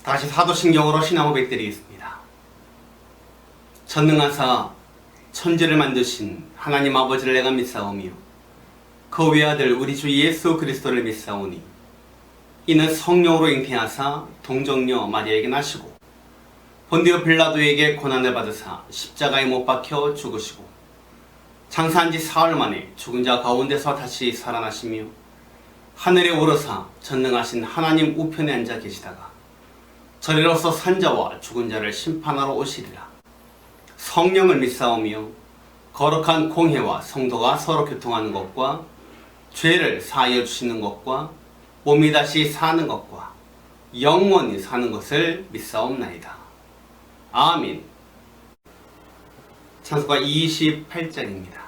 다시 사도신경으로 신앙 고백드리겠습니다. 전능하사 천지를 만드신 하나님 아버지를 내가 믿사오며 그 외아들 우리 주 예수 그리스도를 믿사오니 이는 성령으로 잉태하사 동정녀 마리아에게 나시고 본디오 빌라도에게 고난을 받으사 십자가에 못 박혀 죽으시고 장사한 지 사흘 만에 죽은 자 가운데서 다시 살아나시며 하늘에 오르사 전능하신 하나님 우편에 앉아 계시다가 저리로서 산자와 죽은 자를 심판하러 오시리라. 성령을 믿사오며 거룩한 공회와 성도가 서로 교통하는 것과 죄를 사하여 주시는 것과 몸이 다시 사는 것과 영원히 사는 것을 믿사옵나이다. 아멘. 찬송가 28장입니다.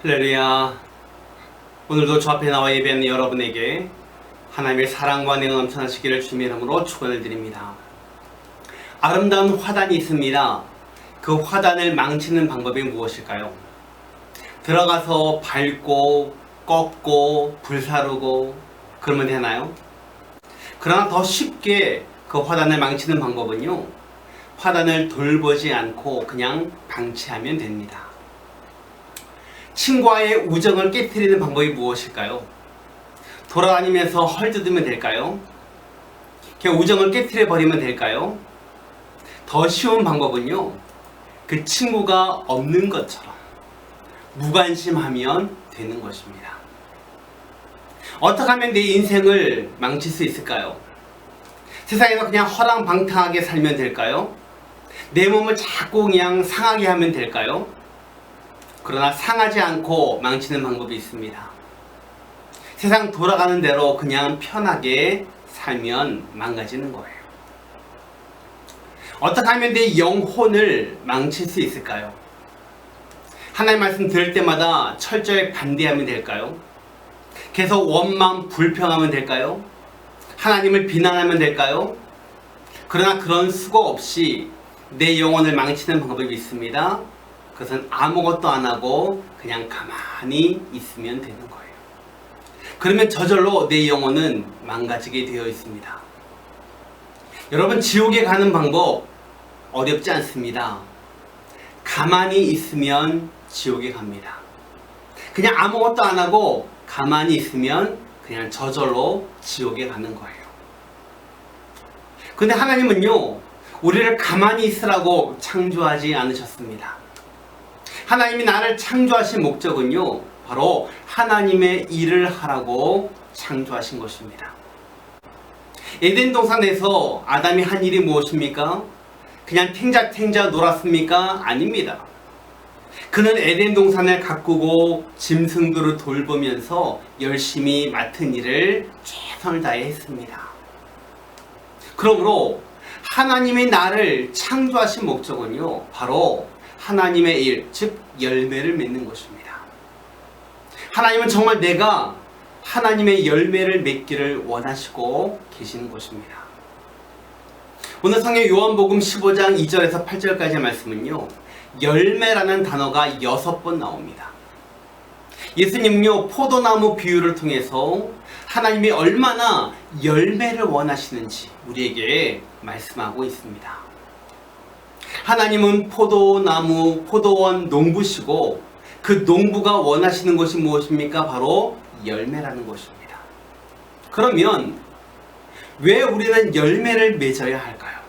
할렐루야. 오늘도 저 앞에 나와 예배하는 여러분에게 하나님의 사랑과 은혜가 넘쳐나시기를 주님의 이름으로 축원을 드립니다. 아름다운 화단이 있습니다. 그 화단을 망치는 방법이 무엇일까요? 들어가서 밟고 꺾고 불사르고 그러면 되나요? 그러나 더 쉽게 그 화단을 망치는 방법은요, 화단을 돌보지 않고 그냥 방치하면 됩니다. 친구와의 우정을 깨트리는 방법이 무엇일까요? 돌아다니면서 헐뜯으면 될까요? 그냥 우정을 깨트려 버리면 될까요? 더 쉬운 방법은요, 그 친구가 없는 것처럼 무관심하면 되는 것입니다. 어떻게 하면 내 인생을 망칠 수 있을까요? 세상에서 그냥 허랑방탕하게 살면 될까요? 내 몸을 자꾸 그냥 상하게 하면 될까요? 그러나 상하지 않고 망치는 방법이 있습니다. 세상 돌아가는 대로 그냥 편하게 살면 망가지는 거예요. 어떻게 하면 내 영혼을 망칠 수 있을까요? 하나님 말씀 들을 때마다 철저히 반대하면 될까요? 계속 원망 불평하면 될까요? 하나님을 비난하면 될까요? 그러나 그런 수고 없이 내 영혼을 망치는 방법이 있습니다. 그것은 아무것도 안 하고 그냥 가만히 있으면 되는 거예요. 그러면 저절로 내 영혼은 망가지게 되어 있습니다. 여러분, 지옥에 가는 방법 어렵지 않습니다. 가만히 있으면 지옥에 갑니다. 그냥 아무것도 안 하고 가만히 있으면 그냥 저절로 지옥에 가는 거예요. 근데 하나님은요, 우리를 가만히 있으라고 창조하지 않으셨습니다. 하나님이 나를 창조하신 목적은요, 바로 하나님의 일을 하라고 창조하신 것입니다. 에덴 동산에서 아담이 한 일이 무엇입니까? 그냥 탱자탱자 놀았습니까? 아닙니다. 그는 에덴 동산을 가꾸고 짐승들을 돌보면서 열심히 맡은 일을 최선을 다해 했습니다. 그러므로 하나님이 나를 창조하신 목적은요, 바로 하나님의 일, 즉 열매를 맺는 것입니다. 하나님은 정말 내가 하나님의 열매를 맺기를 원하시고 계시는 것입니다. 오늘 성경 요한복음 15장 2절에서 8절까지의 말씀은요, 열매라는 단어가 6번 나옵니다. 예수님은요, 포도나무 비유를 통해서 하나님이 얼마나 열매를 원하시는지 우리에게 말씀하고 있습니다. 하나님은 포도나무, 포도원 농부시고 그 농부가 원하시는 것이 무엇입니까? 바로 열매라는 것입니다. 그러면 왜 우리는 열매를 맺어야 할까요?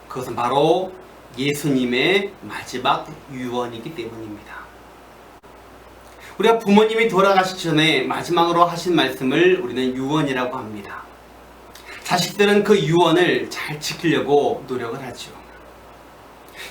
그것은 바로 예수님의 마지막 유언이기 때문입니다. 우리가 부모님이 돌아가시기 전에 마지막으로 하신 말씀을 우리는 유언이라고 합니다. 자식들은 그 유언을 잘 지키려고 노력을 하죠.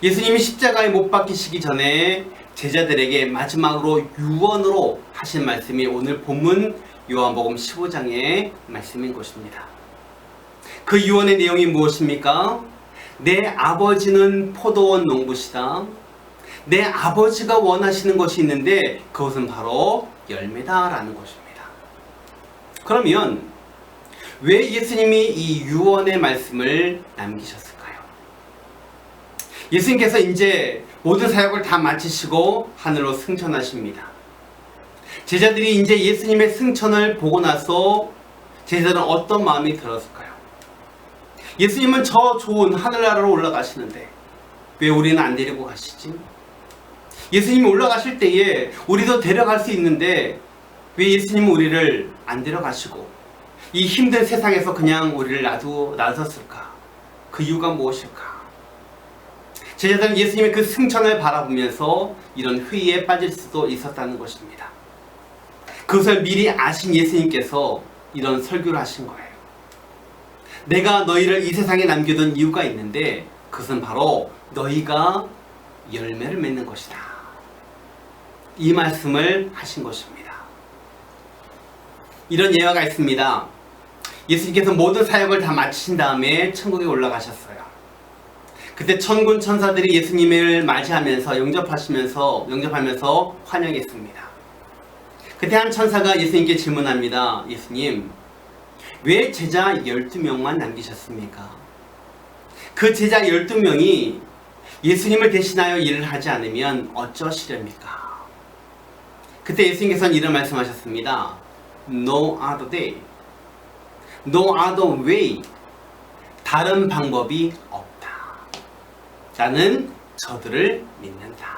예수님이 십자가에 못 박히시기 전에 제자들에게 마지막으로 유언으로 하신 말씀이 오늘 본문 요한복음 15장의 말씀인 것입니다. 그 유언의 내용이 무엇입니까? 내 아버지는 포도원 농부시다. 내 아버지가 원하시는 것이 있는데 그것은 바로 열매다라는 것입니다. 그러면 왜 예수님이 이 유언의 말씀을 남기셨을까요? 예수님께서 이제 모든 사역을 다 마치시고 하늘로 승천하십니다. 제자들이 이제 예수님의 승천을 보고 나서 제자들은 어떤 마음이 들었을까요? 예수님은 저 좋은 하늘나라로 올라가시는데 왜 우리는 안 데리고 가시지? 예수님이 올라가실 때에 우리도 데려갈 수 있는데 왜 예수님은 우리를 안 데려가시고 이 힘든 세상에서 그냥 우리를 놔뒀을까? 그 이유가 무엇일까? 제자들은 예수님의 그 승천을 바라보면서 이런 회의에 빠질 수도 있었다는 것입니다. 그것을 미리 아신 예수님께서 이런 설교를 하신 거예요. 내가 너희를 이 세상에 남겨둔 이유가 있는데 그것은 바로 너희가 열매를 맺는 것이다. 이 말씀을 하신 것입니다. 이런 예화가 있습니다. 예수님께서 모든 사역을 다 마치신 다음에 천국에 올라가셨어요. 그때 천군 천사들이 예수님을 맞이하면서 영접하면서 환영했습니다. 그때 한 천사가 예수님께 질문합니다. 예수님, 왜 제자 12명만 남기셨습니까? 그 제자 12명이 예수님을 대신하여 일을 하지 않으면 어쩌시렵니까? 그때 예수님께서는 이런 말씀하셨습니다. No other day, no other way, 다른 방법이 없다. 나는 저들을 믿는다.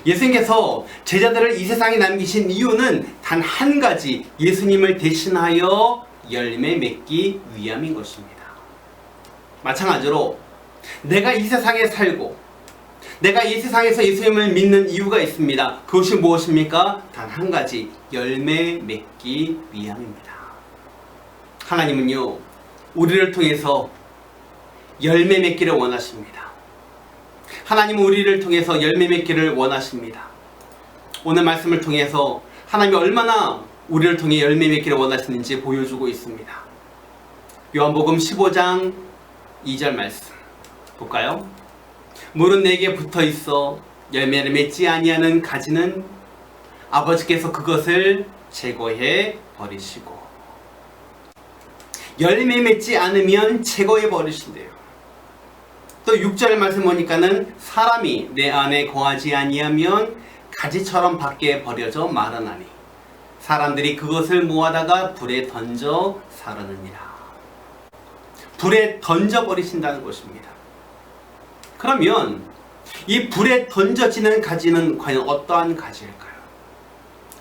예수님께서 제자들을 이 세상에 남기신 이유는 단 한 가지, 예수님을 대신하여 열매 맺기 위함인 것입니다. 마찬가지로 내가 이 세상에 살고 내가 이 세상에서 예수님을 믿는 이유가 있습니다. 그것이 무엇입니까? 단 한 가지, 열매 맺기 위함입니다. 하나님은요, 우리를 통해서 열매 맺기를 원하십니다. 하나님은 우리를 통해서 열매 맺기를 원하십니다. 오늘 말씀을 통해서 하나님이 얼마나 우리를 통해 열매 맺기를 원하시는지 보여주고 있습니다. 요한복음 15장 2절 말씀 볼까요? 물은 내게 붙어 있어 열매를 맺지 아니하는 가지는 아버지께서 그것을 제거해 버리시고, 열매 맺지 않으면 제거해 버리신대요. 또 6절 말씀 보니까는 사람이 내 안에 거하지 아니하면 가지처럼 밖에 버려져 마르나니 사람들이 그것을 모아다가 불에 던져 사르느니라. 불에 던져 버리신다는 것입니다. 그러면 이 불에 던져지는 가지는 과연 어떠한 가지일까요?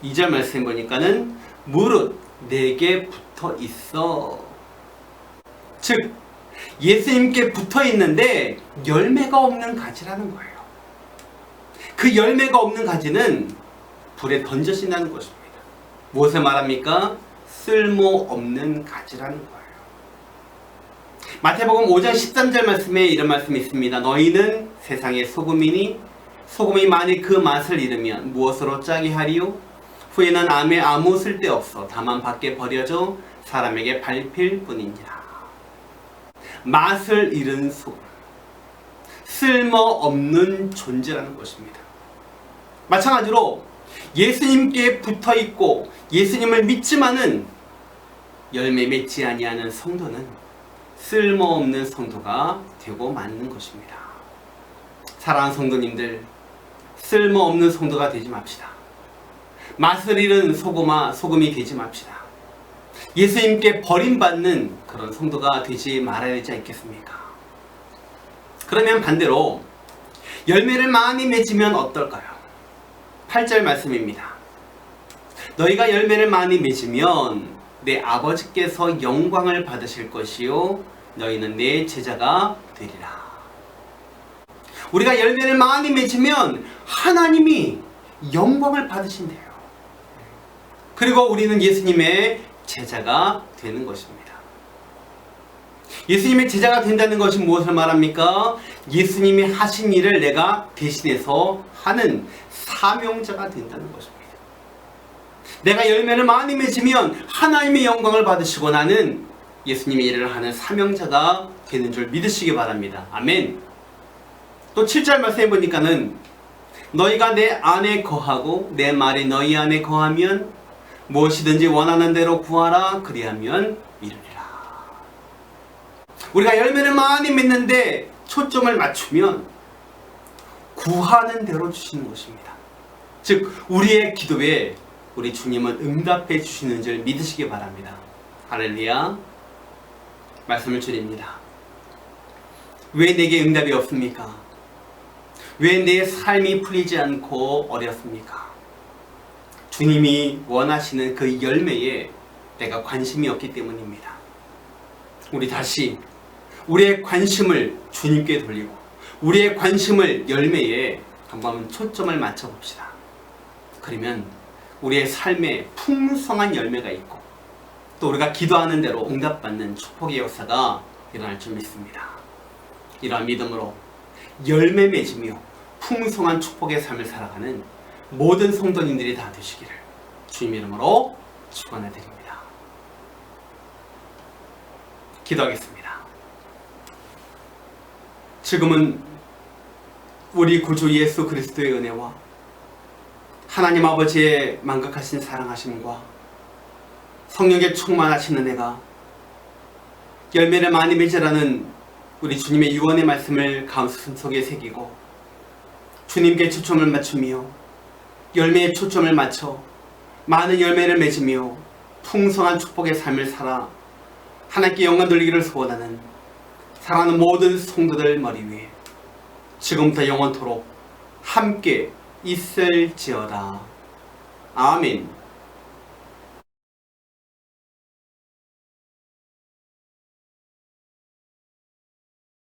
2절 말씀 보니까는 무릇 내게 붙어 있어. 즉 예수님께 붙어 있는데 열매가 없는 가지라는 거예요. 그 열매가 없는 가지는 불에 던져진다는 것입니다. 무엇을 말합니까? 쓸모없는 가지라는 거예요. 마태복음 5장 13절 말씀에 이런 말씀이 있습니다. 너희는 세상의 소금이니 소금이 만일 그 맛을 잃으면 무엇으로 짜게 하리요? 후에는 아무 쓸데없어 다만 밖에 버려져 사람에게 밟힐 뿐이니라. 맛을 잃은 소금, 쓸모없는 존재라는 것입니다. 마찬가지로 예수님께 붙어있고 예수님을 믿지만은 열매 맺지 아니하는 성도는 쓸모없는 성도가 되고 맞는 것입니다. 사랑하는 성도님들, 쓸모없는 성도가 되지 맙시다. 맛을 잃은 소금이 되지 맙시다. 예수님께 버림받는 그런 성도가 되지 말아야 되지 않겠습니까? 그러면 반대로 열매를 많이 맺으면 어떨까요? 8절 말씀입니다. 너희가 열매를 많이 맺으면 내 아버지께서 영광을 받으실 것이요 너희는 내 제자가 되리라. 우리가 열매를 많이 맺으면 하나님이 영광을 받으신대요. 그리고 우리는 예수님의 제자가 되는 것입니다. 예수님의 제자가 된다는 것이 무엇을 말합니까? 예수님이 하신 일을 내가 대신해서 하는 사명자가 된다는 것입니다. 내가 열매를 많이 맺으면 하나님의 영광을 받으시고 나는 예수님의 일을 하는 사명자가 되는 줄 믿으시기 바랍니다. 아멘. 또 7절 말씀해 보니까는 너희가 내 안에 거하고 내 말이 너희 안에 거하면 무엇이든지 원하는 대로 구하라 그리하면 이루리라. 우리가 열매를 많이 맺는데 초점을 맞추면 구하는 대로 주시는 것입니다. 즉 우리의 기도에 우리 주님은 응답해 주시는 줄 믿으시기 바랍니다. 할렐루야. 말씀을 드립니다. 왜 내게 응답이 없습니까? 왜 내 삶이 풀리지 않고 어렵습니까? 주님이 원하시는 그 열매에 내가 관심이 없기 때문입니다. 우리 다시 우리의 관심을 주님께 돌리고 우리의 관심을 열매에 한번 초점을 맞춰 봅시다. 그러면 우리의 삶에 풍성한 열매가 있고 또 우리가 기도하는 대로 응답받는 축복의 역사가 일어날 줄 믿습니다. 이러한 믿음으로 열매 맺으며 풍성한 축복의 삶을 살아가는 모든 성도님들이 다 되시기를 주님 이름으로 축원해 드립니다. 기도하겠습니다. 지금은 우리 구주 예수 그리스도의 은혜와 하나님 아버지의 만극하신 사랑하심과 성령의 충만하신 은혜가 열매를 많이 맺으라는 우리 주님의 유언의 말씀을 가슴 속에 새기고 주님께 초점을 맞추며 열매에 초점을 맞춰 많은 열매를 맺으며 풍성한 축복의 삶을 살아 하나님께 영광 돌리기를 소원하는 사랑하는 모든 성도들 머리 위에 지금부터 영원토록 함께 있을지어다. 아멘.